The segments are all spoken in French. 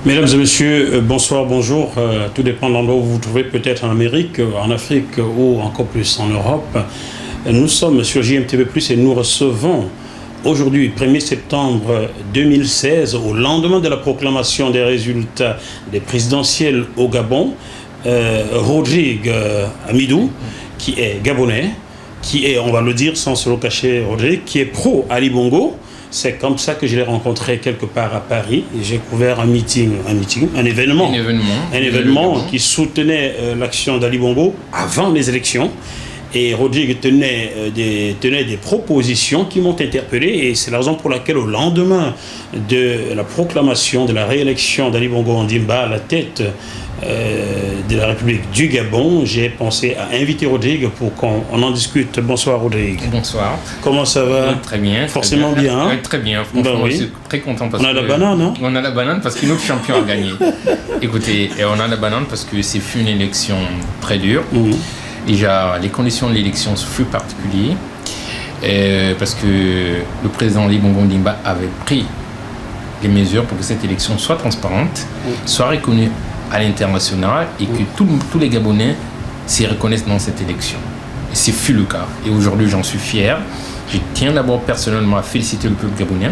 Mesdames et messieurs, bonsoir, bonjour. Tout dépend de l'endroit où vous vous trouvez, peut-être en Amérique, en Afrique ou encore plus en Europe. Nous sommes sur JMTV+, et nous recevons aujourd'hui, 1er septembre 2016, au lendemain de la proclamation des résultats des présidentielles au Gabon, Rodrigue Amidou, qui est gabonais, qui est, on va le dire sans se le cacher, Rodrigue, qui est pro-Ali Bongo. C'est comme ça que je l'ai rencontré quelque part à Paris. J'ai couvert un événement qui soutenait l'action d'Ali Bongo avant les élections. Et Rodrigue tenait des propositions qui m'ont interpellé. Et c'est la raison pour laquelle, au lendemain de la proclamation de la réélection d'Ali Bongo Ondimba à la tête de la République du Gabon, j'ai pensé à inviter Rodrigue pour qu'on en discute. Bonsoir Rodrigue. Bonsoir. Comment ça va? Très bien. Forcément très bien. Oui, très bien. Franchement, oui. Je suis très content parce on a la banane, hein? On a la banane parce que notre champion a gagné. Écoutez, et on a la banane parce que c'est une élection très dure. Déjà, les conditions de l'élection furent particulières parce que le président Ali Bongo Ondimba avait pris les mesures pour que cette élection soit transparente, soit reconnue à l'international et que tous les Gabonais s'y reconnaissent dans cette élection. Et ce fut le cas. Et aujourd'hui, j'en suis fier. Je tiens d'abord personnellement à féliciter le peuple gabonais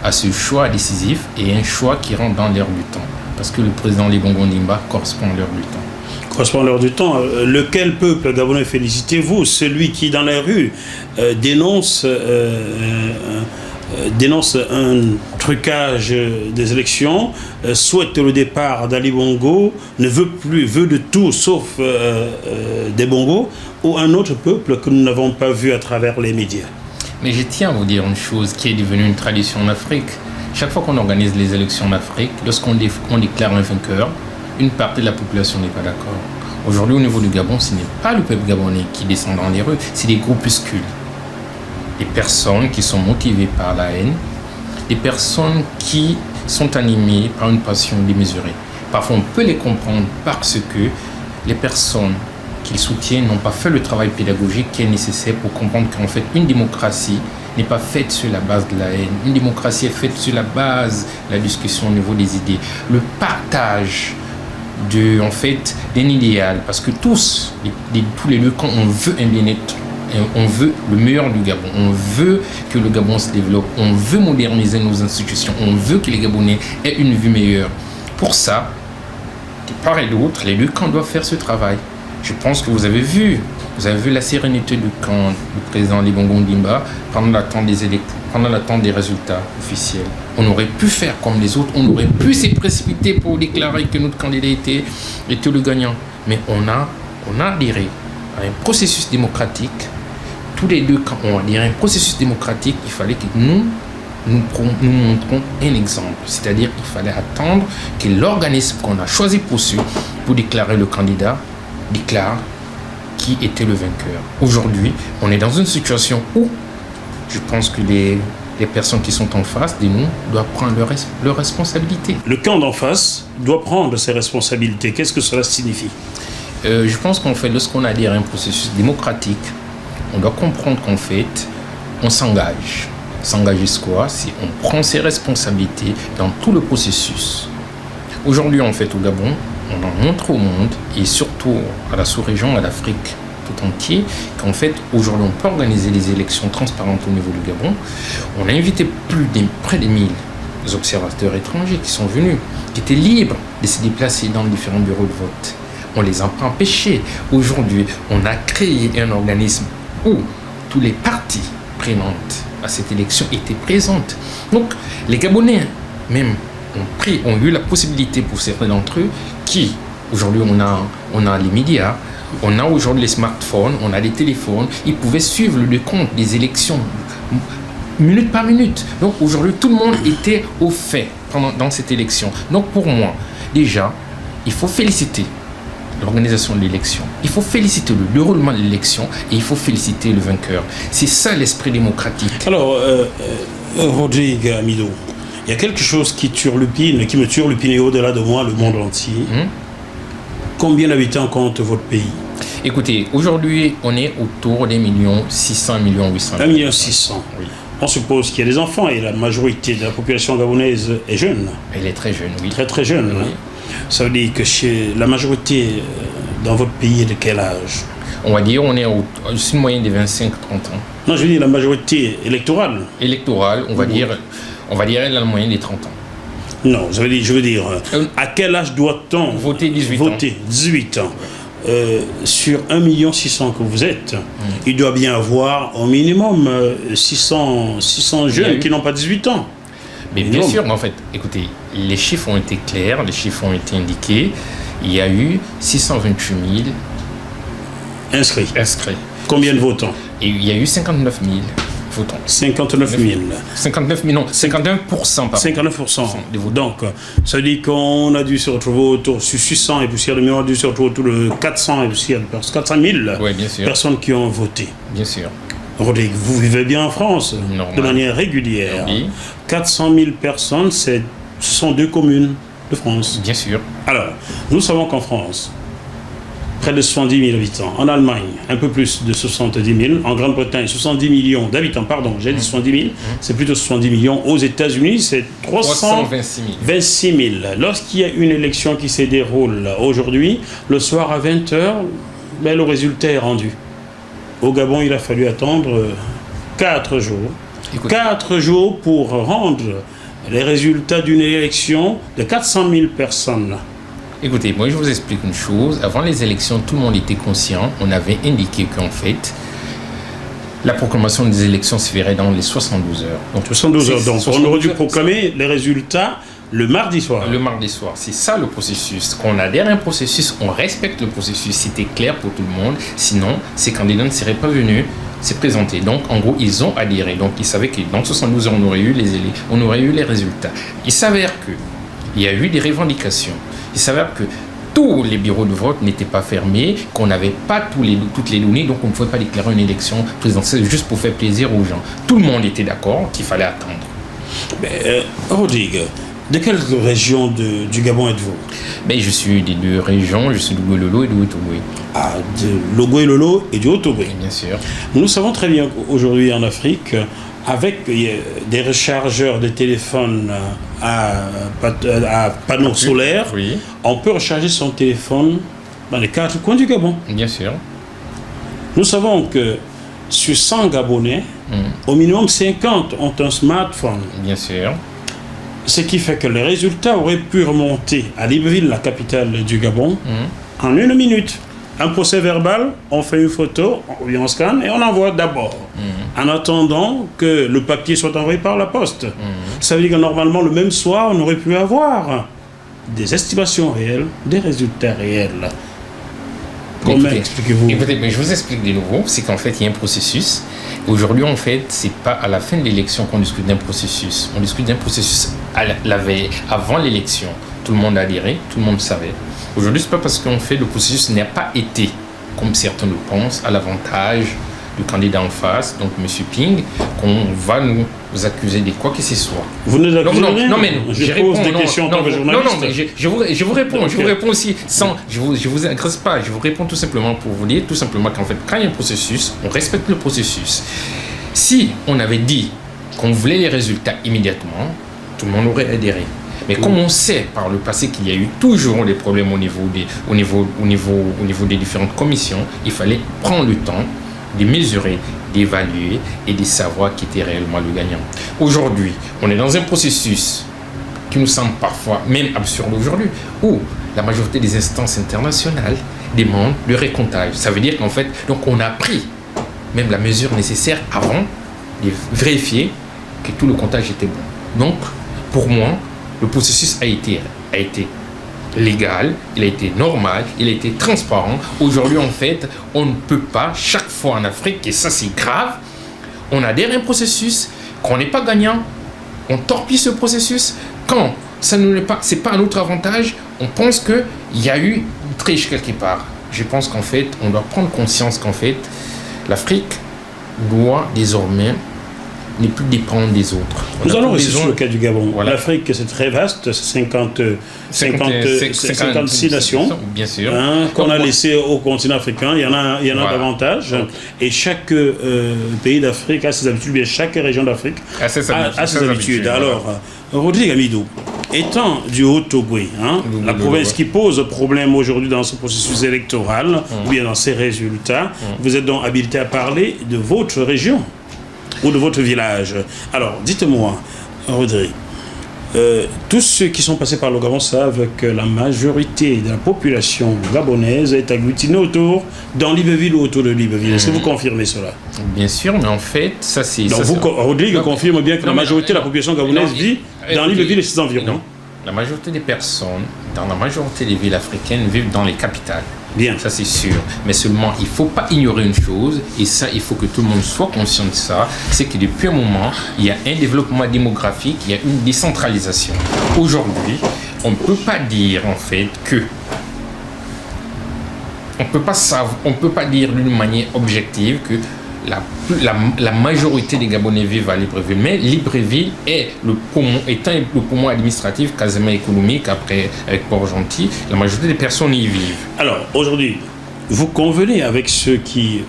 à ce choix décisif et un choix qui rentre dans l'air du temps. Parce que le président Ali Bongo Ondimba correspond à l'air du temps. Correspond à l'heure du temps. Lequel peuple gabonais félicitez-vous? Celui qui, dans la rue, dénonce un trucage des élections, souhaite le départ d'Ali Bongo, ne veut de tout sauf des bongos, ou un autre peuple que nous n'avons pas vu à travers les médias? Mais je tiens à vous dire une chose qui est devenue une tradition en Afrique. Chaque fois qu'on organise les élections en Afrique, lorsqu'on déclare un vainqueur, une partie de la population n'est pas d'accord. Aujourd'hui, au niveau du Gabon, ce n'est pas le peuple gabonais qui descend dans les rues, c'est des groupuscules. Des personnes qui sont motivées par la haine, des personnes qui sont animées par une passion démesurée. Parfois, on peut les comprendre parce que les personnes qu'ils soutiennent n'ont pas fait le travail pédagogique qui est nécessaire pour comprendre qu'en fait, une démocratie n'est pas faite sur la base de la haine. Une démocratie est faite sur la base de la discussion au niveau des idées. Le partage d'un idéal, parce que tous les deux, quand on veut un bien-être, on veut le meilleur du Gabon, on veut que le Gabon se développe, on veut moderniser nos institutions, on veut que les Gabonais aient une vie meilleure. Pour ça, de part et d'autre, les deux camps doivent faire ce travail. Je pense que vous avez vu la sérénité du camp du président Ali Bongo Ondimba pendant l'attente des résultats officiels. On aurait pu faire comme les autres, on aurait pu se précipiter pour déclarer que notre candidat était le gagnant. Mais on a adhéré à un processus démocratique. Tous les deux camps ont adhéré à un processus démocratique. Il fallait que nous montrons un exemple. C'est-à-dire qu'il fallait attendre que l'organisme qu'on a choisi pour déclarer le candidat déclare qui était le vainqueur. Aujourd'hui, on est dans une situation où je pense que les personnes qui sont en face de nous doivent prendre leurs responsabilités. Le camp d'en face doit prendre ses responsabilités. Qu'est-ce que cela signifie? Je pense qu'en fait, lorsqu'on adhère à un processus démocratique, on doit comprendre qu'en fait, on s'engage. S'engager c'est quoi? C'est on prend ses responsabilités dans tout le processus. Aujourd'hui, en fait, au Gabon, on en montre au monde et surtout à la sous-région, à l'Afrique tout entier, qu'en fait, aujourd'hui, on peut organiser les élections transparentes au niveau du Gabon. On a invité près de 1000 observateurs étrangers qui sont venus, qui étaient libres de se déplacer dans les différents bureaux de vote. On les a pas empêchés. Aujourd'hui, on a créé un organisme où tous les parties prenantes à cette élection étaient présentes. Donc, les Gabonais, même, ont eu la possibilité pour certains d'entre eux qui, aujourd'hui, on a les médias, on a aujourd'hui les smartphones, on a les téléphones, ils pouvaient suivre le décompte des élections minute par minute. Donc aujourd'hui, tout le monde était au fait dans cette élection. Donc pour moi, déjà, il faut féliciter l'organisation de l'élection, il faut féliciter le déroulement de l'élection et il faut féliciter le vainqueur. C'est ça l'esprit démocratique. Alors, Rodrigue Amidou, il y a quelque chose qui me turlupine au-delà de moi, le monde entier. Combien d'habitants compte votre pays? Écoutez, aujourd'hui, on est autour des 1 600 000, 1 800 000. 1 600 000. Oui. on suppose qu'il y a des enfants et la majorité de la population gabonaise est jeune. Elle est très jeune, oui. Très très jeune. Oui. Hein. Ça veut dire que chez la majorité dans votre pays est de quel âge? On va dire on est sur une moyenne de 25-30 ans. Non, je veux dire la majorité électorale. Électorale, on va dire la moyenne des 30 ans. Non, je veux dire à quel âge doit-on voter 18 ans. 18 ans. Sur 1 600 000 que vous êtes, il doit bien avoir au minimum 600 jeunes qui n'ont pas 18 ans. Mais bien sûr, en fait, écoutez, les chiffres ont été clairs, les chiffres ont été indiqués. Il y a eu 628 000 inscrits. Combien de votants? Et il y a eu 59 000 votants. 59 000. 59 000, non, 51%, pardon. 59%. Des votants. Donc, ça veut dire qu'on a dû se retrouver autour de 600 et poussières de millions, on a dû se retrouver autour de 400 et poussières de 400 000 personnes qui ont voté. Bien sûr. Rodrigue, vous vivez bien en France, de manière régulière. Oui. 400 000 personnes, ce sont 2 communes de France. Bien sûr. Alors, nous savons qu'en France, près de 70 000 habitants. En Allemagne, un peu plus de 70 000. En Grande-Bretagne, 70 millions d'habitants. Pardon, j'ai dit 70 000. C'est plutôt 70 millions. Aux États-Unis, c'est 326 000. Lorsqu'il y a une élection qui se déroule aujourd'hui, le soir à 20h, le résultat est rendu. Au Gabon, il a fallu attendre 4 jours. Écoutez. 4 jours pour rendre les résultats d'une élection de 400 000 personnes. Écoutez, moi je vous explique une chose. Avant les élections, tout le monde était conscient. On avait indiqué qu'en fait, la proclamation des élections se ferait dans les 72 heures. Donc, 72 heures. Donc, on aurait dû proclamer les résultats le mardi soir. Le mardi soir. C'est ça le processus. Quand on adhère à un processus, on respecte le processus. C'était clair pour tout le monde. Sinon, ces candidats ne seraient pas venus se présenter. Donc, en gros, ils ont adhéré. Donc, ils savaient que dans 72 heures, on aurait eu les résultats. Il s'avère qu'il y a eu des revendications. Il s'avère que tous les bureaux de vote n'étaient pas fermés, qu'on n'avait pas toutes les données, donc on ne pouvait pas déclarer une élection présidentielle juste pour faire plaisir aux gens. Tout le monde était d'accord qu'il fallait attendre. Rodrigue, de quelle région du Gabon êtes-vous? Je suis des 2 régions, je suis de Lolo et de Haut-Ogooué. Ah, de Lolo et du Haut-Ogooué. Bien sûr. Nous savons très bien qu'aujourd'hui en Afrique, avec des rechargeurs de téléphone à panneaux solaires, oui. On peut recharger son téléphone dans les 4 coins du Gabon. Bien sûr. Nous savons que sur 100 Gabonais, au minimum 50 ont un smartphone. Bien sûr. Ce qui fait que les résultats auraient pu remonter à Libreville, la capitale du Gabon, en 1 minute. Un procès verbal, on fait une photo, on scanne et on envoie d'abord. En attendant que le papier soit envoyé par la poste. Ça veut dire que normalement, le même soir, on aurait pu avoir des estimations réelles, des résultats réels. Comment expliquez-vous? Écoutez, mais je vous explique de nouveau, c'est qu'en fait, il y a un processus. Aujourd'hui, en fait, c'est pas à la fin de l'élection qu'on discute d'un processus. On discute d'un processus la veille, avant l'élection. Tout le monde a adhéré, tout le monde savait. Aujourd'hui, c'est pas parce qu'en fait, le processus n'a pas été, comme certains le pensent, à l'avantage du candidat en face, donc M. Ping, qu'on va nous accuser de quoi que ce soit. Vous ne l'accusez rien? Non, mais je pose des questions en tant que journaliste. Non, mais je vous réponds. Je vous réponds aussi sans... Je vous agresse pas. Je vous réponds tout simplement pour vous dire tout simplement qu'en fait, quand il y a un processus, on respecte le processus. Si on avait dit qu'on voulait les résultats immédiatement, tout le monde aurait adhéré. Mais comme on sait par le passé qu'il y a eu toujours des problèmes au niveau des différentes commissions, il fallait prendre le temps de mesurer, d'évaluer et de savoir qui était réellement le gagnant. Aujourd'hui, on est dans un processus qui nous semble parfois même absurde aujourd'hui, où la majorité des instances internationales demandent le recomptage. Ça veut dire qu'en fait, donc on a pris même la mesure nécessaire avant de vérifier que tout le comptage était bon. Donc, pour moi, le processus a été légal, il a été normal, il a été transparent. Aujourd'hui, en fait, on ne peut pas, chaque fois en Afrique, et ça c'est grave, on adhère à un processus, quand on n'est pas gagnant, on torpille ce processus. Quand ça n'est pas, c'est pas à notre avantage, on pense qu'il y a eu une triche quelque part. Je pense qu'en fait, on doit prendre conscience qu'en fait, l'Afrique doit désormais n'est plus dépendant des autres. Nous allons rester sur le cas du Gabon. Voilà. L'Afrique, c'est très vaste, c'est 56 nations, bien sûr. Qu'on a laissé au continent africain. Il y en a davantage. Et chaque pays d'Afrique a ses habitudes, bien chaque région d'Afrique a ses habitudes. Alors, Rodrigue Amidou, étant du Haut-Ogooué, la province qui pose problème aujourd'hui dans ce processus électoral, ou bien dans ses résultats, vous êtes donc habilité à parler de votre région ou de votre village. Alors, dites-moi, Rodrigue, tous ceux qui sont passés par le Gabon savent que la majorité de la population gabonaise est agglutinée dans Libreville ou autour de Libreville. Est-ce que vous confirmez cela? Bien sûr, mais en fait, ça c'est... Donc Rodrigue confirme bien que la majorité de la population gabonaise vit dans Libreville et ses environs. Non. La majorité des personnes, dans la majorité des villes africaines, vivent dans les capitales. Bien. Ça, c'est sûr. Mais seulement, il ne faut pas ignorer une chose, et ça, il faut que tout le monde soit conscient de ça, c'est que depuis un moment, il y a un développement démographique, il y a une décentralisation. Aujourd'hui, on ne peut pas dire, en fait, que... On ne peut pas dire d'une manière objective que la majorité des Gabonais vivent à Libreville, mais Libreville est étant le poumon administratif, quasiment économique, après avec Port-Gentil, la majorité des personnes y vivent. Alors, aujourd'hui, vous convenez avec ceux qui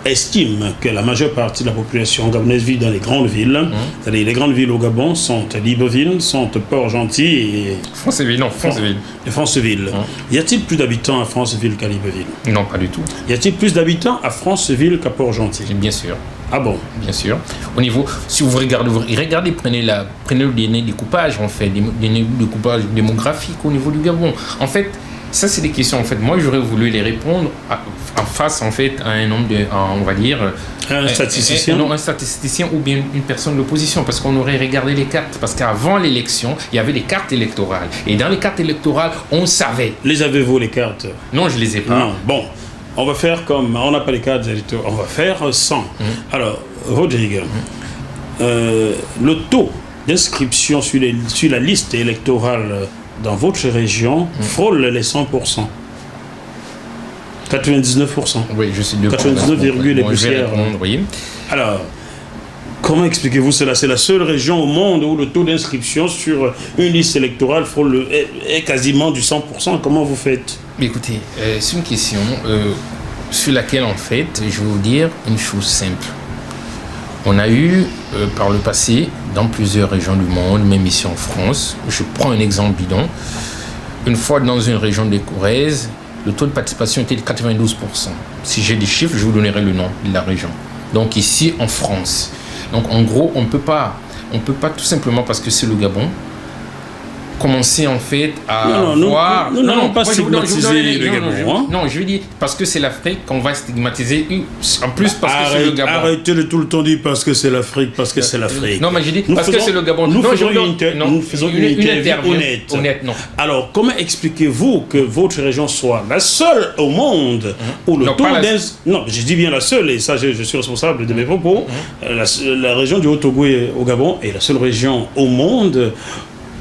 estiment que la majeure partie de la population gabonaise vit dans les grandes villes, c'est-à-dire les grandes villes au Gabon sont Libreville, sont Port-Gentil et... Franceville. Et Franceville. Y a-t-il plus d'habitants à Franceville qu'à Libreville? Non, pas du tout. Y a-t-il plus d'habitants à Franceville qu'à Port-Gentil? Bien sûr. Ah bon? Bien sûr. Au niveau, si vous regardez, prenez le dernier découpage, en fait, le découpage démographique au niveau du Gabon. En fait, ça, c'est des questions, en fait, moi, j'aurais voulu les répondre en face, en fait, à un homme on va dire... Un statisticien? Un statisticien ou bien une personne de l'opposition, parce qu'on aurait regardé les cartes. Parce qu'avant l'élection, il y avait des cartes électorales. Et dans les cartes électorales, on savait. Les avez-vous, les cartes? Non, je ne les ai pas. Non, bon. On va faire comme... On n'a pas les cartes électorales. On va faire 100. Alors, Rodrigue, le taux d'inscription sur la liste électorale dans votre région frôle les 100%. 99%. Oui, je suis de 99,les poussières. Oui. Alors, comment expliquez-vous cela? C'est la seule région au monde où le taux d'inscription sur une liste électorale est quasiment du 100%. Comment vous faites? Écoutez, c'est une question sur laquelle, en fait, je vais vous dire une chose simple. On a eu, par le passé, dans plusieurs régions du monde, même ici en France, je prends un exemple bidon, une fois dans une région de Corrèze, le taux de participation était de 92%. Si j'ai des chiffres, je vous donnerai le nom de la région. Donc ici, en France. Donc en gros, on ne peut pas tout simplement, parce que c'est le Gabon, commencer en fait à voir... Non, pas stigmatiser le Gabon. Non, je veux dire, parce que c'est l'Afrique qu'on va stigmatiser, en plus parce que c'est le Gabon. Arrêtez de tout le temps dire parce que c'est l'Afrique, parce que c'est l'Afrique. Non, mais je dis parce que c'est le Gabon. Nous faisons une interview honnête. Non. Alors, comment expliquez-vous que votre région soit la seule au monde où le taux Non, je dis bien la seule, et ça, je suis responsable de mes propos. La région du Haut-Ogooué au Gabon est la seule région au monde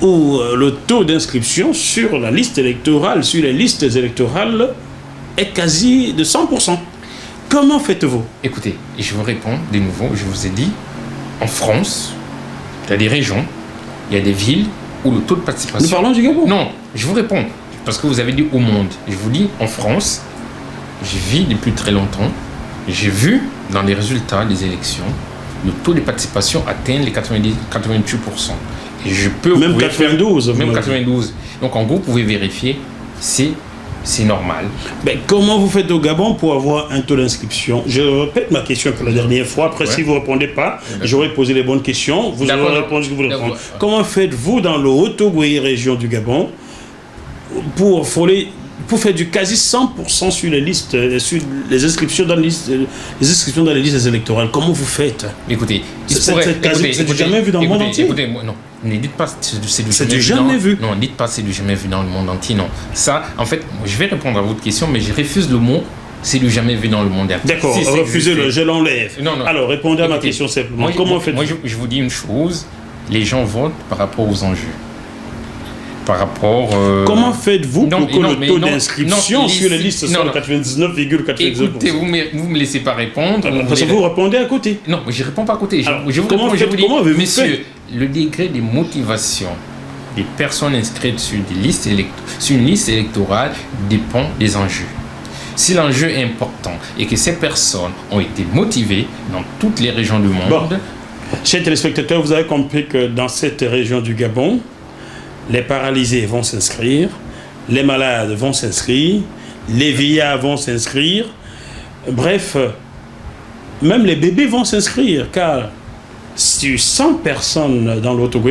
où le taux d'inscription sur la liste électorale, sur les listes électorales, est quasi de 100%. Comment faites-vous? Écoutez, je vous réponds de nouveau, je vous ai dit, en France, il y a des régions, il y a des villes où le taux de participation... Nous parlons du Gabon? Non, je vous réponds, parce que vous avez dit au monde. Je vous dis, en France, je vis depuis très longtemps, j'ai vu dans les résultats des élections, le taux de participation atteint les 88%. Et je peux... Même 92. Même 92. Donc en gros, vous pouvez vérifier, c'est normal. Mais comment vous faites au Gabon pour avoir un taux d'inscription? Je répète ma question pour la dernière fois. Après, si vous ne répondez pas, j'aurai posé les bonnes questions. Vous aurez répondu ce que vous voulez répondre. Comment faites-vous dans le Haut-Ogooué, région du Gabon, pour faire du quasi 100% sur les listes, sur les inscriptions dans les listes électorales? Comment vous faites? Écoutez, c'est du jamais vu dans le monde entier? Écoutez, non. Ne dites pas c'est du jamais vu. Non, ne dites pas c'est du jamais vu dans le monde entier, non. Ça, en fait, je vais répondre à votre question, mais je refuse le mot c'est du jamais vu dans le monde entier. D'accord, refusez-le, je l'enlève. Non. Alors, répondez à ma question simplement. Comment faites-vous? Moi, je vous dis une chose, les gens votent par rapport aux enjeux. par rapport... Comment faites-vous pour que le taux d'inscription sur les listes soit de 99,99%? Écoutez, vous me laissez pas répondre. Parce que vous répondez à côté. Non, je ne réponds pas à côté. Alors, je vous comment réponds, comment avez-vous messieurs, fait? le degré de motivation des personnes inscrites sur une liste électorale dépend des enjeux. Si l'enjeu est important et que ces personnes ont été motivées dans toutes les régions du monde... Bon. Chers téléspectateurs, vous avez compris que dans cette région du Gabon, les paralysés vont s'inscrire, les malades vont s'inscrire, les vieillards vont s'inscrire, bref, même les bébés vont s'inscrire, car sur 100 personnes dans l'Otogo,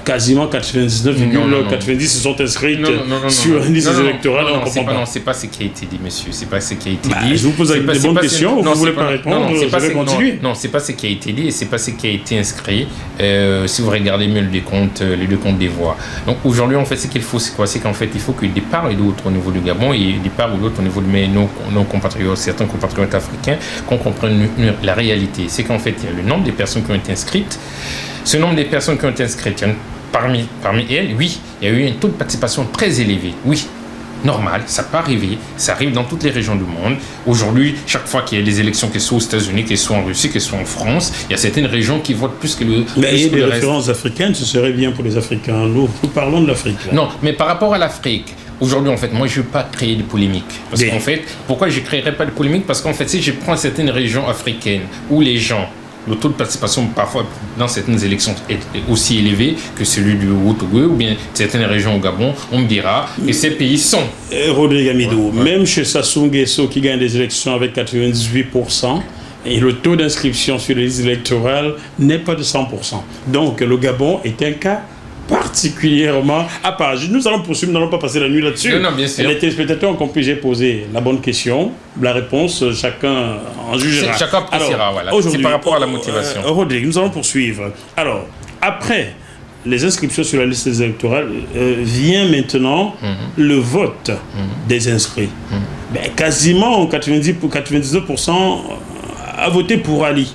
quasiment 99,90 se sont inscrites sur une liste électorale. Non, c'est pas ce qui a été dit, monsieur. C'est pas ce qui a été dit. Je vous pose des bonnes questions, vous ne voulez pas répondre, je vais continuer. Non, c'est pas ce qui a été dit et c'est pas ce qui a été inscrit. Si vous regardez mieux les deux comptes des voix. Donc aujourd'hui, en fait, ce qu'il faut, c'est quoi? C'est qu'en fait, il faut que des part et d'autre au niveau du Gabon et des part ou d'autre au niveau de nos compatriotes, certains compatriotes africains, qu'on comprenne la réalité. C'est qu'en fait, il y a le nombre de personnes qui ont été inscrites. Ce nombre de personnes qui ont été inscrites, parmi elles, oui, il y a eu un taux de participation très élevé. Oui, normal, ça peut arriver, ça arrive dans toutes les régions du monde. Aujourd'hui, chaque fois qu'il y a des élections, qu'elles soient aux États-Unis, qu'elles soient en Russie, qu'elles soient en France, il y a certaines régions qui votent plus que le Mais il y a des reste. références africaines, ce serait bien pour les Africains. Nous parlons de l'Afrique. Non, mais par rapport à l'Afrique, aujourd'hui, en fait, moi, je ne veux pas créer de polémiques. Parce qu'en fait, pourquoi je ne créerai pas de polémiques? Parce qu'en fait, si je prends certaines régions africaines où les gens, le taux de participation parfois dans certaines élections est aussi élevé que celui du Haut-Togo ou bien certaines régions au Gabon, on me dira que ces pays sont... Rodrigue Amidou, même chez Sassou Nguesso qui gagne des élections avec 98%, et le taux d'inscription sur les listes électorales n'est pas de 100%. Donc le Gabon est un cas particulièrement à part. Nous allons poursuivre, nous n'allons pas passer la nuit là-dessus. Non, bien sûr. Les téléspectateurs ont compris, j'ai posé la bonne question, la réponse, chacun en jugera. Chacun appréciera, voilà. C'est par rapport à la motivation. Rodrigue, nous allons poursuivre. Alors, après les inscriptions sur la liste électorale, vient maintenant le vote des inscrits. Quasiment 99% a voté pour Ali.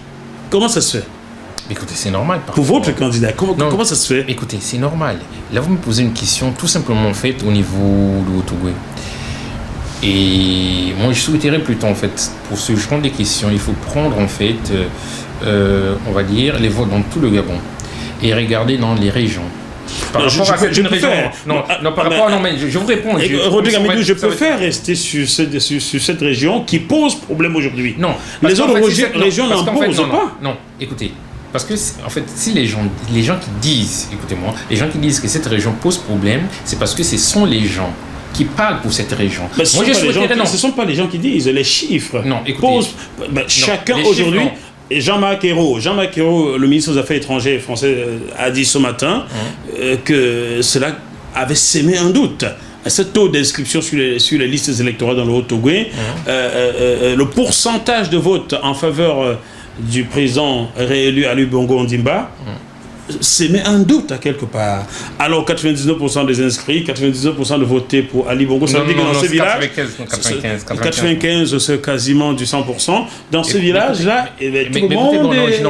Comment ça se fait? Écoutez, c'est normal. Pour votre candidat, comment ça se fait? Écoutez, c'est normal. Là, vous me posez une question tout simplement faite au niveau du Haut-Togo. Et moi, je souhaiterais plutôt, en fait, pour ce genre de questions, il faut prendre, en fait, on va dire, les votes dans tout le Gabon et regarder dans les régions. Par rapport à certaines régions. Je vous réponds. Rodrigue Amidou, je préfère rester sur cette région qui pose problème aujourd'hui. Non. Les autres régions n'en posent pas. Non, écoutez. Parce que, en fait, si les gens qui disent, écoutez-moi, les gens qui disent que cette région pose problème, c'est parce que ce sont les gens qui parlent pour cette région. Mais ce ne sont pas les gens qui disent, les chiffres. Non, écoutez. Chacun aujourd'hui, Jean-Marc Ayrault, le ministre des Affaires étrangères français, a dit ce matin que cela avait sémé un doute. Ce taux d'inscription sur les listes électorales dans le Haut-Togo, le pourcentage de vote en faveur du président réélu Ali Bongo Ondimba, c'est mais un doute à quelque part. Alors 99% des inscrits, 99% de votés pour Ali Bongo, ça veut dire que dans ce village, 95 c'est quasiment du 100%. Dans ce village-là, tout le monde est...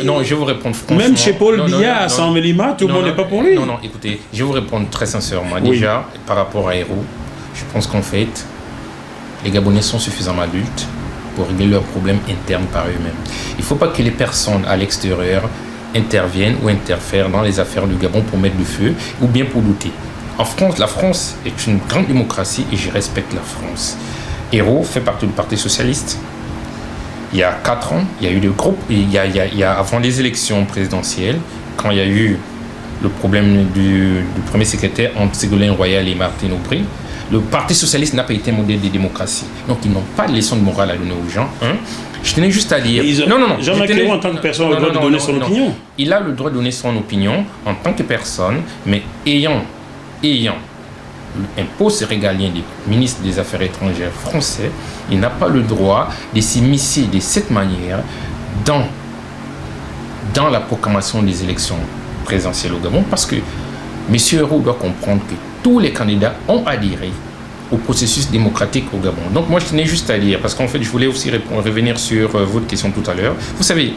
Non, je vais vous répondre franchement. Même chez Paul Biya à San Mélima, tout le monde n'est pas pour lui. Non, écoutez, je vais vous répondre très sincèrement. Déjà, par rapport à Ayrault, je pense qu'en fait, les Gabonais sont suffisamment adultes pour régler leurs problèmes internes par eux-mêmes. Il ne faut pas que les personnes à l'extérieur interviennent ou interfèrent dans les affaires du Gabon pour mettre le feu ou bien pour douter. En France, la France est une grande démocratie et je respecte la France. Ayrault fait partie du Parti socialiste. Il y a 4 ans, il y a eu des groupes, avant les élections présidentielles, quand il y a eu le problème du premier secrétaire entre Ségolène Royal et Martine Aubry, le Parti socialiste n'a pas été un modèle de démocratie. Donc, ils n'ont pas de leçon de morale à donner aux gens. Je tenais juste à dire... Jean-Marc Ayrault, en tant que personne, a le droit de donner son opinion. Il a le droit de donner son opinion en tant que personne, mais ayant un poste régalien des ministres des Affaires étrangères français, il n'a pas le droit de s'immiscer de cette manière dans la proclamation des élections présidentielles au Gabon, parce que M. Ayrault doit comprendre que tous les candidats ont adhéré au processus démocratique au Gabon. Donc moi, je tenais juste à dire, parce qu'en fait, je voulais aussi revenir sur votre question tout à l'heure. Vous savez,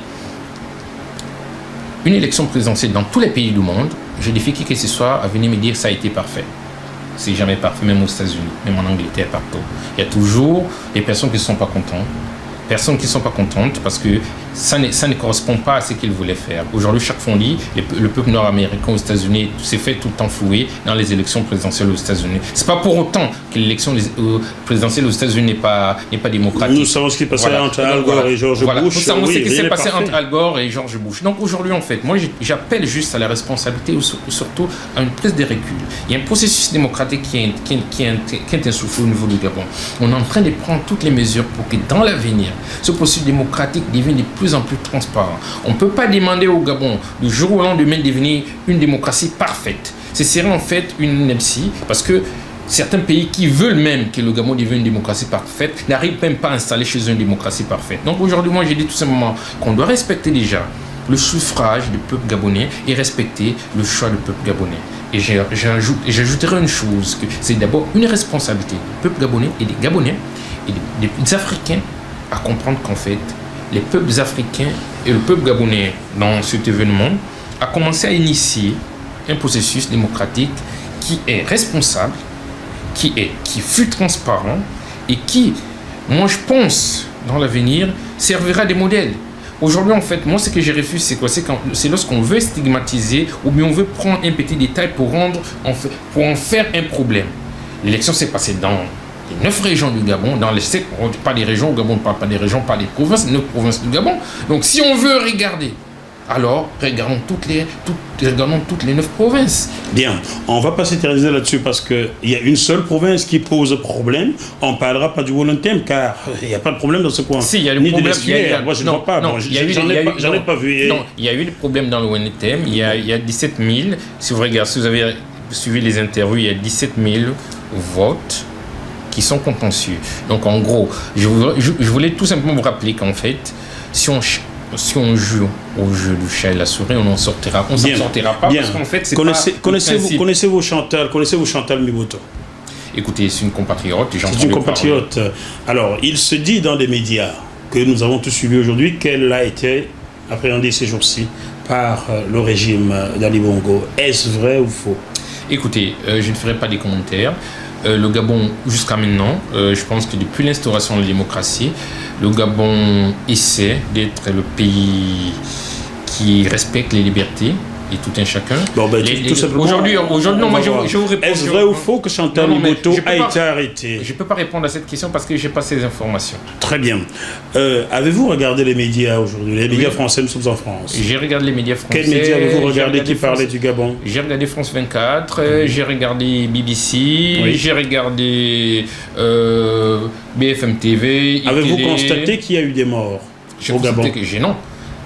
une élection présidentielle dans tous les pays du monde, je défie qui que ce soit à venir me dire que ça a été parfait. C'est jamais parfait, même aux États-Unis, même en Angleterre, partout. Il y a toujours des personnes qui ne sont pas contentes. Personnes qui ne sont pas contentes parce que ça ne correspond pas à ce qu'ils voulaient faire. Aujourd'hui, chaque fois on dit, le peuple nord-américain aux États-Unis s'est fait tout le temps flouer dans les élections présidentielles aux États-Unis. C'est pas pour autant que l'élection présidentielle aux États-Unis n'est pas démocratique. Nous savons ce qui passait entre Al Gore et George Bush. Nous savons ce qui s'est passé entre Al Gore et George Bush. Donc aujourd'hui, en fait, moi j'appelle juste à la responsabilité ou surtout à une prise de recul. Il y a un processus démocratique qui est insoufflé au niveau du Gabon. On est en train de prendre toutes les mesures pour que dans l'avenir, ce processus démocratique devient de plus en plus transparent. On ne peut pas demander au Gabon du jour au lendemain de devenir une démocratie parfaite. Ce serait en fait une ineptie parce que certains pays qui veulent même que le Gabon devienne une démocratie parfaite n'arrivent même pas à installer chez eux une démocratie parfaite. Donc aujourd'hui, moi j'ai dit tout simplement qu'on doit respecter déjà le suffrage du peuple gabonais et respecter le choix du peuple gabonais. Et j'ajouterai une chose, que c'est d'abord une responsabilité du peuple gabonais et des Gabonais et des Africains à comprendre qu'en fait, les peuples africains et le peuple gabonais dans cet événement a commencé à initier un processus démocratique qui est responsable, qui fut transparent et qui, moi je pense, dans l'avenir, servira de modèle. Aujourd'hui, en fait, moi ce que je refuse, c'est quoi? C'est lorsqu'on veut stigmatiser ou bien on veut prendre un petit détail pour en faire un problème. L'élection s'est passée dans les 9 régions du Gabon, pas des régions, au Gabon on ne parle pas des régions, pas des provinces, 9 provinces du Gabon. Donc si on veut regarder, alors regardons toutes les 9 provinces. Bien, on va pas s'éterniser là-dessus parce qu'il y a une seule province qui pose problème. On ne parlera pas du Wallon-Thème car il n'y a pas de problème dans ce coin. Si, il y a le problème. Moi je ne vois pas, j'en ai pas vu. Non, il y a eu des problèmes dans le Wallon-Thème. Il y a 17 000, si vous avez suivi les interviews, il y a 17 000 votes qui sont contentieux. Donc en gros, je voulais tout simplement vous rappeler qu'en fait, si on joue au jeu du chat et la souris, on n'en sortira. On s'en sortira pas parce qu'en fait, c'est Connaissez-vous Chantal Miboto? Écoutez, c'est une compatriote. C'est une compatriote. Alors, il se dit dans des médias que nous avons tous suivi aujourd'hui qu'elle a été appréhendée ces jours-ci par le régime d'Ali Bongo. Est-ce vrai ou faux? Écoutez, je ne ferai pas des commentaires. Le Gabon, jusqu'à maintenant, je pense que depuis l'instauration de la démocratie, le Gabon essaie d'être le pays qui respecte les libertés et tout un chacun. Bon, tout simplement. Aujourd'hui, non, moi je vous réponds. Est-ce vrai ou faux que Chantal Miboto a été arrêtée? Je ne peux pas répondre à cette question parce que je n'ai pas ces informations. Très bien. Avez-vous regardé les médias aujourd'hui? Les médias français, nous sommes en France. J'ai regardé les médias français. Quels médias avez-vous regardé qui parlaient du Gabon? J'ai regardé France 24, j'ai regardé BBC, j'ai regardé BFM TV. Avez-vous constaté qu'il y a eu des morts au Gabon?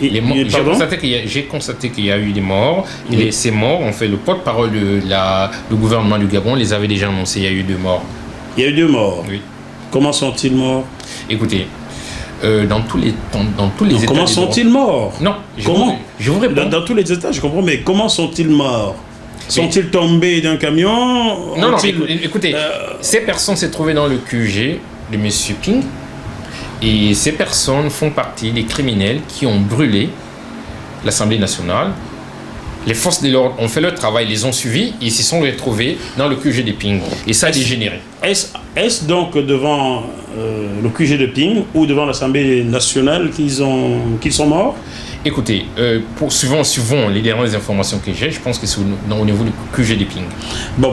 J'ai constaté qu'il y a eu des morts. Et ces morts, en fait, le porte-parole du gouvernement du Gabon les avait déjà annoncés. Il y a eu 2 morts. Il y a eu 2 morts? Oui. Comment sont-ils morts? Écoutez, dans tous les états. Comment sont-ils morts? Non, je vous réponds. Dans tous les états, je comprends, mais comment sont-ils morts? Sont-ils tombés d'un camion? Non, écoutez, ces personnes s'est trouvées dans le QG de M. Ping. Et ces personnes font partie des criminels qui ont brûlé l'Assemblée nationale. Les forces de l'ordre ont fait leur travail, les ont suivis et se sont retrouvés dans le QG de Ping. Et ça a dégénéré. Est-ce donc devant le QG de Ping ou devant l'Assemblée nationale qu'ils sont morts? Écoutez, suivant les dernières informations que j'ai, je pense que c'est au niveau du QG de Ping. Bon,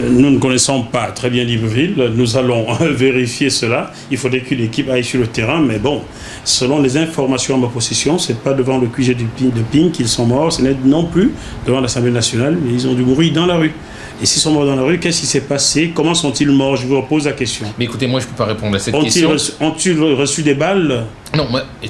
nous ne connaissons pas très bien Libreville. Nous allons vérifier cela. Il faudrait que l'équipe aille sur le terrain. Mais bon, selon les informations à ma possession, ce n'est pas devant le QG de Ping qu'ils sont morts. Ce n'est non plus devant l'Assemblée nationale. Mais ils ont dû mourir dans la rue. Et s'ils sont morts dans la rue, qu'est-ce qui s'est passé? Comment sont-ils morts? Je vous repose la question. Mais écoutez, moi, je ne peux pas répondre à cette question. Ont-ils reçu des balles? Non,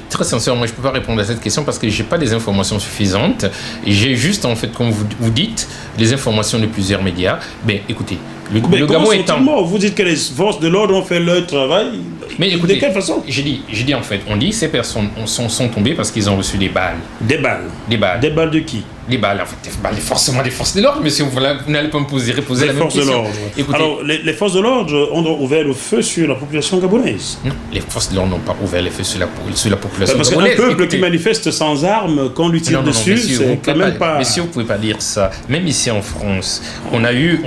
très sincèrement, moi, je ne peux pas répondre à cette question parce que je n'ai pas des informations suffisantes. J'ai juste, en fait, comme vous dites, des informations de plusieurs médias. Ben, écoutez, le Gabon est morts. Vous dites que les forces de l'ordre ont fait leur travail. Mais écoutez, de quelle façon? j'ai dit en fait, on dit ces personnes sont tombées parce qu'ils ont reçu des balles. Des balles. Des balles. Des balles de qui? Les balles, en fait, forcément des forces de l'ordre, mais si vous n'allez pas me reposer la même question. Les forces de l'ordre. Écoutez, alors, les forces de l'ordre ont ouvert le feu sur la population gabonaise. Non, les forces de l'ordre n'ont pas ouvert le feu sur la population parce gabonaise. Parce qu'un peuple qui manifeste sans armes, qu'on lui tire dessus, c'est quand même pas... Mais si vous ne pouvez pas dire ça, même ici en France, on a eu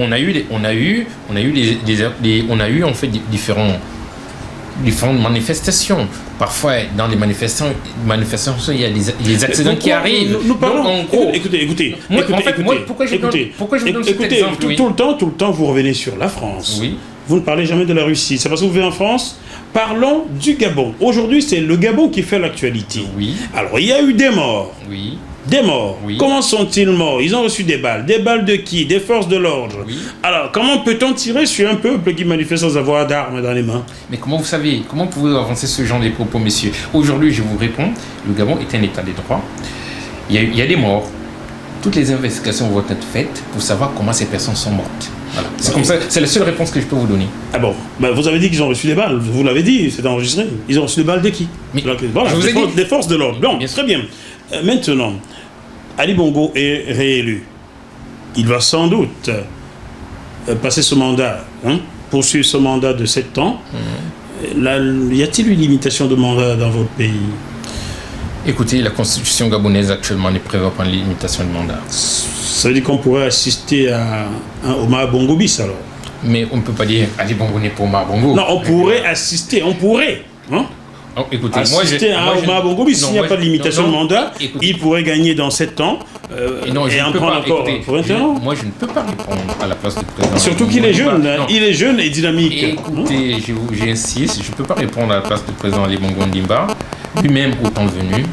en fait différentes manifestations. Parfois, dans les manifestations, il y a des accidents qui arrivent. Nous parlons. Donc, en gros, écoutez. Pourquoi je vous donne cet exemple? Tout le temps, vous revenez sur la France. Oui. Vous ne parlez jamais de la Russie. C'est parce que vous vivez en France. Parlons du Gabon. Aujourd'hui, c'est le Gabon qui fait l'actualité. Oui. Alors, il y a eu des morts. Oui. Des morts. Oui. Comment sont-ils morts? Ils ont reçu des balles. Des balles de qui? Des forces de l'ordre. Oui. Alors, comment peut-on tirer sur un peuple qui manifeste sans avoir d'armes dans les mains? Mais comment vous savez? Comment pouvez-vous avancer ce genre de propos, messieurs? Aujourd'hui, je vous réponds, le Gabon est un état de droit. Il y a des morts. Toutes les investigations vont être faites pour savoir comment ces personnes sont mortes. Voilà. C'est comme ça, c'est la seule réponse que je peux vous donner. Ah bon, vous avez dit qu'ils ont reçu des balles, vous l'avez dit, c'est enregistré. Ils ont reçu des balles de qui? Voilà, je vous ai dit. Des forces de l'ordre. Bon, très bien. Maintenant, Ali Bongo est réélu. Il va sans doute passer ce mandat, poursuivre ce mandat de 7 ans. Là, y a-t-il une limitation de mandat dans votre pays? Écoutez, la constitution gabonaise actuellement ne prévoit pas une limitation de mandat. Ça veut dire qu'on pourrait assister à un Omar Bongo bis alors? Mais on ne peut pas dire Ali Bongo n'est pas Omar Bongo. Non, on pourrait assister, on pourrait. Écoutez, assister à Omar Bongo bis, s'il n'y a pas de limitation de mandat, il pourrait gagner dans 7 ans et en prendre encore pour 21 ans. Moi, je ne peux pas répondre à la place du président. Surtout qu'il est jeune, il est jeune et dynamique. Écoutez, j'insiste, je ne peux pas répondre à la place du président Ali Bongo Ondimba. Lui-même, au temps venu,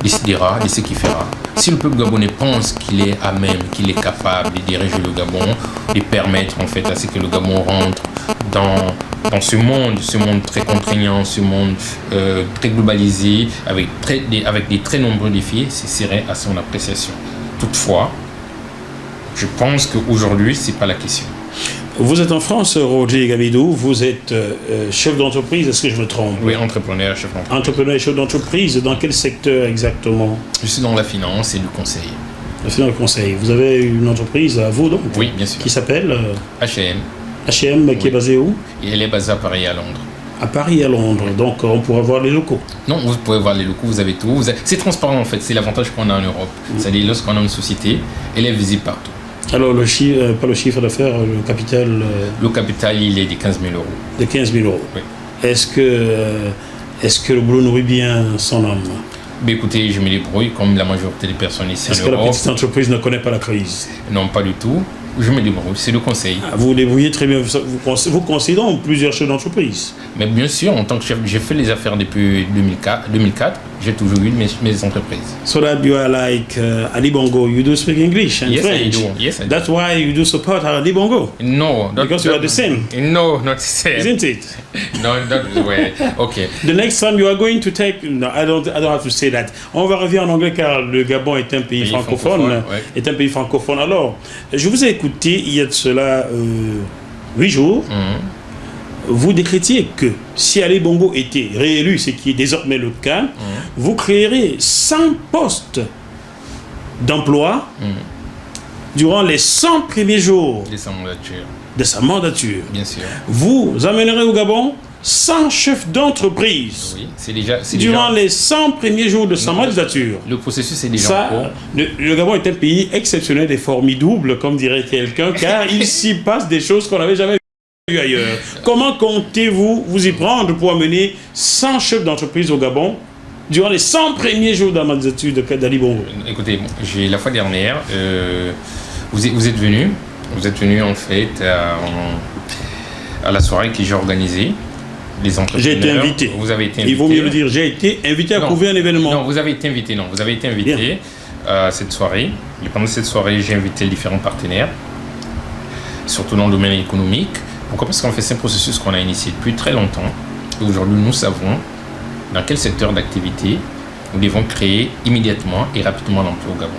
décidera de ce qu'il fera. Si le peuple gabonais pense qu'il est à même, qu'il est capable de diriger le Gabon, de permettre en fait à ce que le Gabon rentre dans ce monde très contraignant, ce monde très globalisé, avec des très nombreux défis, ce serait à son appréciation. Toutefois, je pense qu'aujourd'hui, ce n'est pas la question. Vous êtes en France, Roger Gabidou, vous êtes chef d'entreprise, est-ce que je me trompe? Oui, entrepreneur, chef d'entreprise. Entrepreneur et chef d'entreprise, dans quel secteur exactement? Je suis dans la finance et le conseil. La finance et le conseil. Vous avez une entreprise à vous donc? Oui, bien sûr. Qui s'appelle H&M. H&M, qui est basée où? Et elle est basée à Paris et à Londres. À Paris et à Londres, donc on pourra voir les locaux. Non, vous pouvez voir les locaux, vous avez tout. C'est transparent en fait, c'est l'avantage qu'on a en Europe. C'est-à-dire lorsqu'on a une société, elle est visible partout. Alors, pas le chiffre d'affaires, le capital... Le capital, il est de 15 000 euros. De 15 000 euros. Oui. Est-ce que le boulot nourrit bien son âme? Mais écoutez, je me débrouille comme la majorité des personnes ici en Europe. Est-ce que la petite entreprise ne connaît pas la crise? Non, pas du tout. Je me débrouille, c'est le conseil. Vous vous débrouillez très bien. Vous conseillez donc plusieurs chefs d'entreprise? Mais bien sûr, en tant que chef, j'ai fait les affaires depuis 2004. J'ai toujours eu mes entreprises. So that you are like Ali Bongo, you do speak English and yes, French. I do. Yes, I do. That's why you do support Ali Bongo. No, because you are the same. No, not the same. Isn't it? No, not the way. Okay. The next time you are going to take, no, I don't have to say that. On va revenir en anglais car le Gabon est un pays francophone. Ouais. Est un pays francophone. Alors, je vous ai écouté il y a de cela 8 jours. Vous décrétiez que si Ali Bongo était réélu, ce qui est désormais le cas, vous créerez 100 postes d'emploi durant les 100 premiers jours de sa mandature. Bien sûr. Vous amènerez au Gabon 100 chefs d'entreprise durant les 100 premiers jours de sa mandature. Le processus est déjà en cours. Le Gabon est un pays exceptionnel et formidable, comme dirait quelqu'un, car il s'y passe des choses qu'on n'avait jamais ailleurs. Comment comptez-vous vous y prendre pour amener 100 chefs d'entreprise au Gabon durant les 100 premiers jours de la mandature d'Ali Bongo? Écoutez, la fois dernière, vous êtes venu en fait à la soirée que j'ai organisée. Les entrepreneurs. J'ai été invité. Vous avez été invité. Il vaut mieux le dire, j'ai été invité à couvrir un événement. Non, vous avez été invité. Non, vous avez été invité à cette soirée. Et pendant cette soirée, j'ai invité différents partenaires, surtout dans le domaine économique. Pourquoi? Parce qu'en fait, c'est un processus qu'on a initié depuis très longtemps. Et aujourd'hui, nous savons dans quel secteur d'activité nous devons créer immédiatement et rapidement l'emploi au Gabon.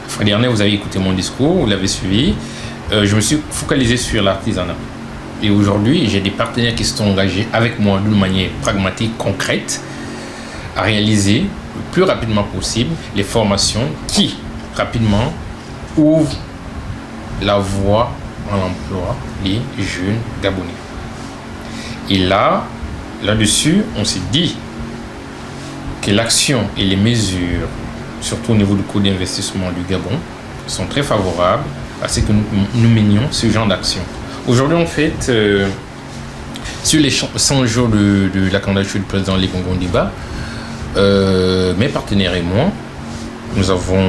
La fois dernière, vous avez écouté mon discours, vous l'avez suivi. Je me suis focalisé sur l'artisanat. Et aujourd'hui, j'ai des partenaires qui se sont engagés avec moi d'une manière pragmatique, concrète, à réaliser le plus rapidement possible les formations qui, rapidement, ouvrent la voie à l'emploi des jeunes Gabonais. Et là-dessus, on s'est dit que l'action et les mesures, surtout au niveau du coût d'investissement du Gabon, sont très favorables à ce que nous menions ce genre d'action. Aujourd'hui, en fait, sur les 100 jours de la candidature du président Ali Bongo Ondimba, mes partenaires et moi, nous avons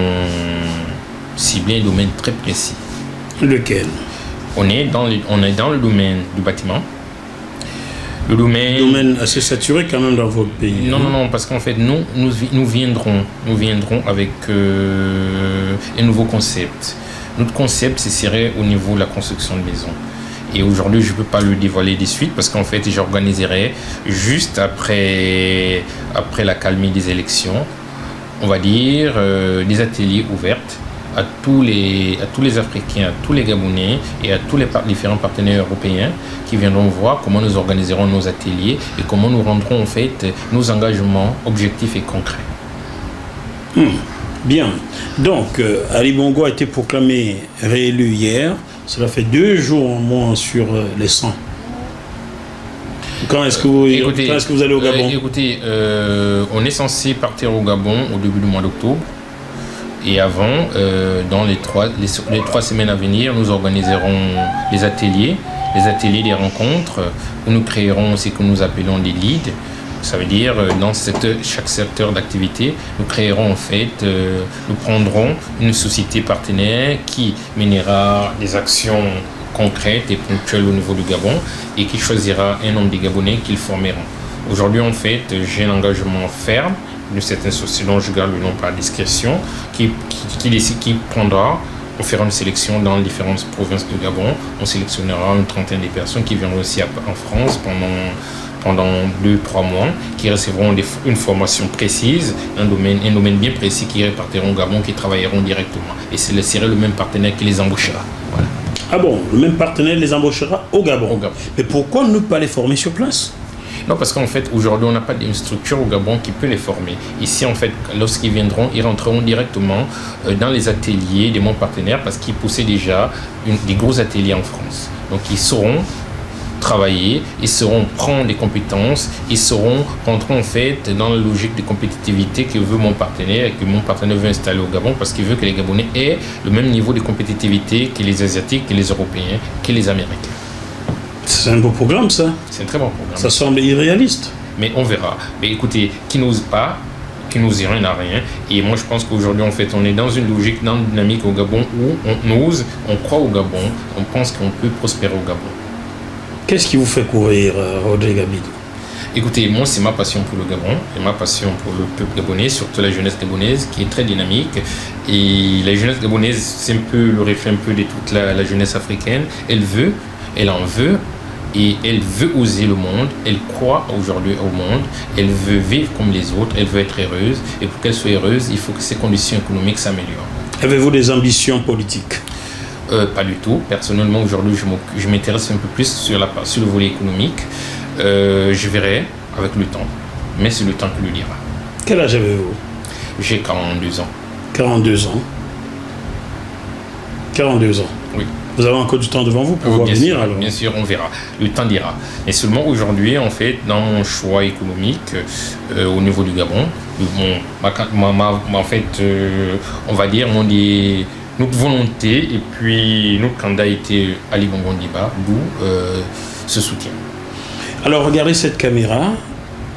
ciblé un domaine très précis. Lequel? On est dans le domaine du bâtiment. Le domaine assez saturé quand même dans votre pays. Non, parce qu'en fait, nous viendrons avec un nouveau concept. Notre concept, ce serait au niveau de la construction de maisons. Et aujourd'hui, je ne peux pas le dévoiler de suite parce qu'en fait, j'organiserai juste après la calmie des élections, on va dire, des ateliers ouverts à tous les Africains, à tous les Gabonais et à tous les différents partenaires européens qui viendront voir comment nous organiserons nos ateliers et comment nous rendrons en fait nos engagements objectifs et concrets. Bien. Donc, Ali Bongo a été proclamé réélu hier. Cela fait 2 jours en moins sur les 100. Quand est-ce que vous allez au Gabon? Écoutez, on est censé partir au Gabon au début du mois d'octobre. Et avant, dans les 3 semaines à venir, nous organiserons les ateliers des rencontres, où nous créerons ce que nous appelons des leads. Ça veut dire, dans chaque secteur d'activité, nous créerons en fait, nous prendrons une société partenaire qui mènera des actions concrètes et ponctuelles au niveau du Gabon et qui choisira un nombre de Gabonais qu'ils formeront. Aujourd'hui, en fait, j'ai un engagement ferme de certaines sociétés dont je garde le nom par discrétion, qui prendra, on fera une sélection dans les différentes provinces du Gabon. On sélectionnera une trentaine de personnes qui viendront aussi en France pendant 2-3 mois, qui recevront une formation précise, un domaine bien précis, qui répartiront au Gabon, qui travailleront directement. Et ce serait le même partenaire qui les embauchera. Voilà. Ah bon, le même partenaire les embauchera au Gabon. Mais pourquoi ne pas les former sur place? Non, parce qu'en fait, aujourd'hui, on n'a pas d'une structure au Gabon qui peut les former. Ici, en fait, lorsqu'ils viendront, ils rentreront directement dans les ateliers de mon partenaire parce qu'ils possèdent déjà des gros ateliers en France. Donc, ils sauront travailler, ils sauront prendre des compétences, ils sauront rentrer en fait dans la logique de compétitivité que veut mon partenaire et que mon partenaire veut installer au Gabon parce qu'il veut que les Gabonais aient le même niveau de compétitivité que les Asiatiques, que les Européens, que les Américains. C'est un beau programme, ça. C'est un très bon programme. Ça semble irréaliste. Mais on verra. Mais écoutez, qui n'ose pas, qui n'ose rien n'a rien. Et moi, je pense qu'aujourd'hui, en fait, on est dans une logique, dans une dynamique au Gabon où on ose, on croit au Gabon, on pense qu'on peut prospérer au Gabon. Qu'est-ce qui vous fait courir, Rodrigue Abidou? Écoutez, moi, c'est ma passion pour le Gabon et ma passion pour le peuple gabonais, surtout la jeunesse gabonaise qui est très dynamique. Et la jeunesse gabonaise, c'est un peu le reflet un peu de toute la jeunesse africaine. Elle en veut. Et elle veut oser le monde, elle croit aujourd'hui au monde, elle veut vivre comme les autres, elle veut être heureuse. Et pour qu'elle soit heureuse, il faut que ses conditions économiques s'améliorent. Avez-vous des ambitions politiques? Pas du tout. Personnellement, aujourd'hui, je m'intéresse un peu plus sur le volet économique. Je verrai avec le temps, mais c'est le temps qui le dira. Quel âge avez-vous? J'ai 42 ans. 42 ans. 42 ans. Oui. Vous avez encore du temps devant vous pour bien venir sûr, alors? Bien sûr, on verra. Le temps dira. Et seulement aujourd'hui, en fait, dans mon choix économique, au niveau du Gabon, en fait, on va dire, notre volonté et puis notre candidat était Ali Bongo Ondimba, d'où ce soutien. Alors regardez cette caméra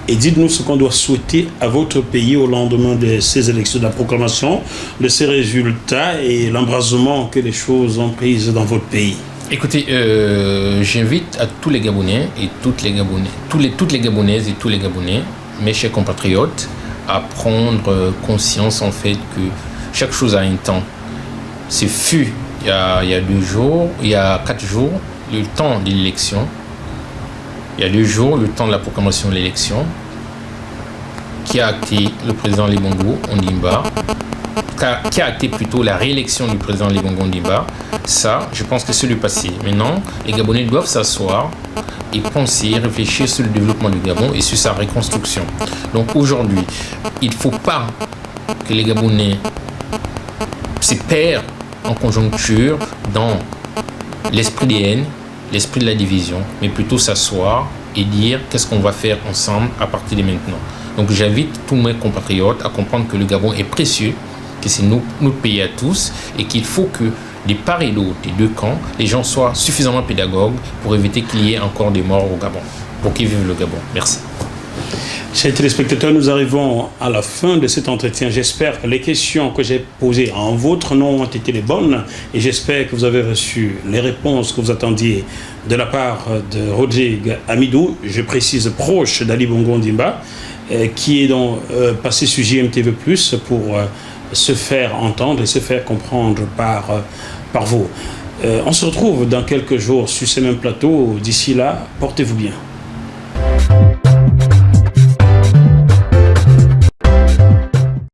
et dites-nous ce qu'on doit souhaiter à votre pays au lendemain de ces élections, de la proclamation de ces résultats et l'embrasement que les choses ont pris dans votre pays. Écoutez, j'invite à tous les Gabonais et toutes les Gabonaises et tous les Gabonais, mes chers compatriotes, à prendre conscience en fait que chaque chose a un temps. C'est fut il y a 2 jours, il y a 4 jours, le temps de l'élection. Il y a 2 jours, le temps de la proclamation de l'élection, qui a acté le président Ali Bongo Ondimba qui a acté plutôt la réélection du président Ali Bongo Ondimba, ça, je pense que c'est le passé. Maintenant, les Gabonais doivent s'asseoir et penser, réfléchir sur le développement du Gabon et sur sa reconstruction. Donc aujourd'hui, il ne faut pas que les Gabonais se perdent en conjoncture dans l'esprit des haines, l'esprit de la division, mais plutôt s'asseoir et dire qu'est-ce qu'on va faire ensemble à partir de maintenant. Donc j'invite tous mes compatriotes à comprendre que le Gabon est précieux, que c'est notre pays à tous et qu'il faut que de part et d'autre, des deux camps, les gens soient suffisamment pédagogues pour éviter qu'il y ait encore des morts au Gabon, pour qu'ils vivent le Gabon. Merci. Chers téléspectateurs, nous arrivons à la fin de cet entretien. J'espère que les questions que j'ai posées en votre nom ont été les bonnes et j'espère que vous avez reçu les réponses que vous attendiez de la part de Rodrigue Amidou, je précise proche d'Ali Bongo Ondimba, qui est donc passé sur JMTV+, pour se faire entendre et se faire comprendre par vous. On se retrouve dans quelques jours sur ces mêmes plateaux. D'ici là, portez-vous bien.